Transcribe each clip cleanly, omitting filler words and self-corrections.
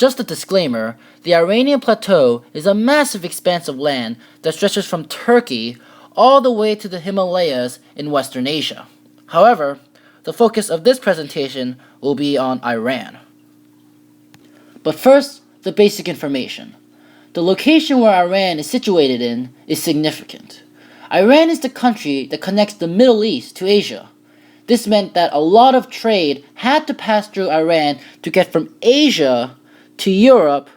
Just a disclaimer, the Iranian Plateau is a massive expanse of land that stretches from Turkey all the way to the Himalayas in Western Asia. However, the focus of this presentation will be on Iran. But first, the basic information. The location where Iran is situated in is significant. Iran is the country that connects the Middle East to Asia. This meant that a lot of trade had to pass through Iran to get from Asia to Europe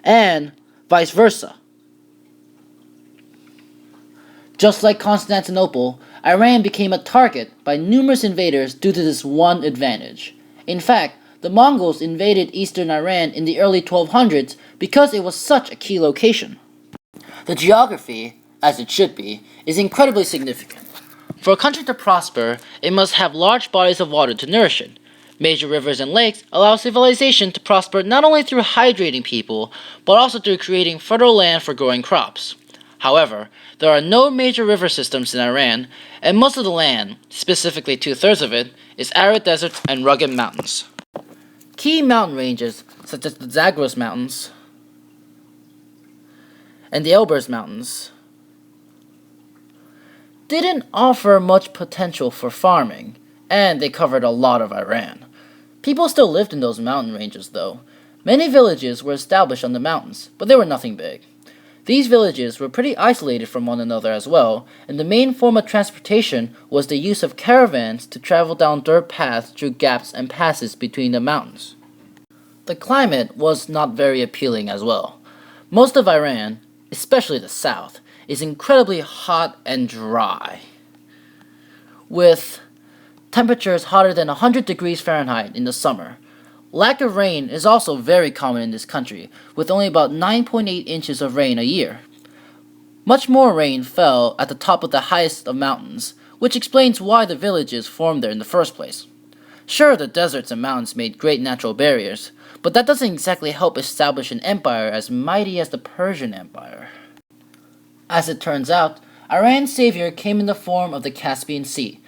and vice versa. Just like Constantinople, Iran became a target by numerous invaders due to this one advantage. In fact, the Mongols invaded eastern Iran in the early 1200s because it was such a key location. The geography, as it should be, is incredibly significant. For a country to prosper, it must have large bodies of water to nourish it. Major rivers and lakes allow civilization to prosper not only through hydrating people, but also through creating fertile land for growing crops. However, there are no major river systems in Iran, and most of the land, specifically 2/3 of it, is arid deserts and rugged mountains. Key mountain ranges, such as the Zagros Mountains and the Elburz Mountains, didn't offer much potential for farming, and they covered a lot of Iran. People still lived in those mountain ranges, though. Many villages were established on the mountains, but they were nothing big. These villages were pretty isolated from one another as well, and the main form of transportation was the use of caravans to travel down dirt paths through gaps and passes between the mountains. The climate was not very appealing as well. Most of Iran, especially the south, is incredibly hot and dry, with temperatures hotter than 100 degrees Fahrenheit in the summer. Lack of rain is also very common in this country, with only about 9.8 inches of rain a year. Much more rain fell at the top of the highest of mountains, which explains why the villages formed there in the first place. Sure, the deserts and mountains made great natural barriers, but that doesn't exactly help establish an empire as mighty as the Persian Empire. As it turns out, Iran's savior came in the form of the Caspian Sea.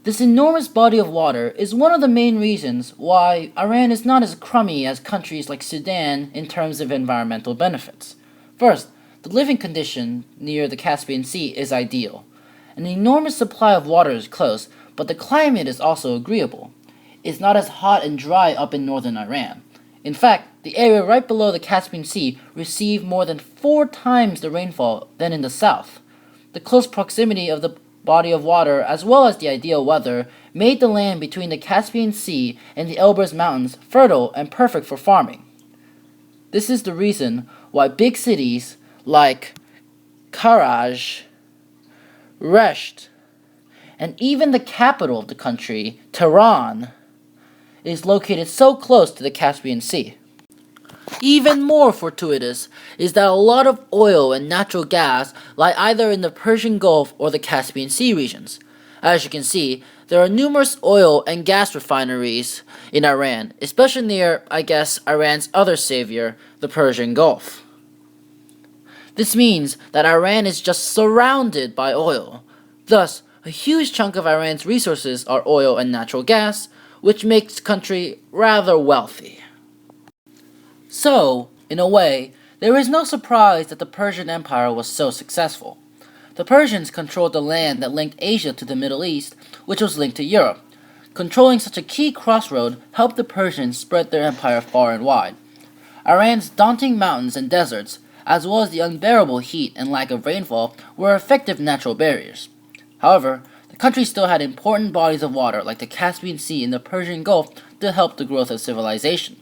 This enormous body of water is one of the main reasons why Iran is not as crummy as countries like Sudan in terms of environmental benefits. First, the living condition near the Caspian Sea is ideal. An enormous supply of water is close, but the climate is also agreeable. It's not as hot and dry up in northern Iran. In fact, the area right below the Caspian Sea received more than 4 times the rainfall than in the south. The close proximity of the body of water, as well as the ideal weather, made the land between the Caspian Sea and the Elburz Mountains fertile and perfect for farming. This is the reason why big cities like Karaj, Resht, and even the capital of the country, Tehran, is located so close to the Caspian Sea. Even more fortuitous is that a lot of oil and natural gas lie either in the Persian Gulf or the Caspian Sea regions. As you can see, there are numerous oil and gas refineries in Iran, especially near, Iran's other savior, the Persian Gulf. This means that Iran is just surrounded by oil. Thus, a huge chunk of Iran's resources are oil and natural gas, which makes the country rather wealthy. So, in a way, there is no surprise that the Persian Empire was so successful. The Persians controlled the land that linked Asia to the Middle East, which was linked to Europe. Controlling such a key crossroad helped the Persians spread their empire far and wide. Iran's daunting mountains and deserts, as well as the unbearable heat and lack of rainfall, were effective natural barriers. However, the country still had important bodies of water like the Caspian Sea and the Persian Gulf to help the growth of civilization.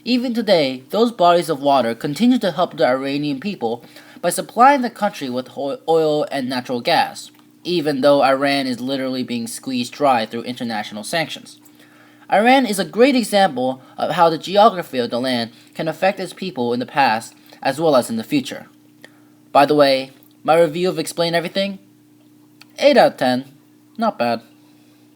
Even today, those bodies of water continue to help the Iranian people by supplying the country with oil and natural gas, even though Iran is literally being squeezed dry through international sanctions. Iran is a great example of how the geography of the land can affect its people in the past as well as in the future. By the way, my review of Explain Everything? 8 out of 10. Not bad.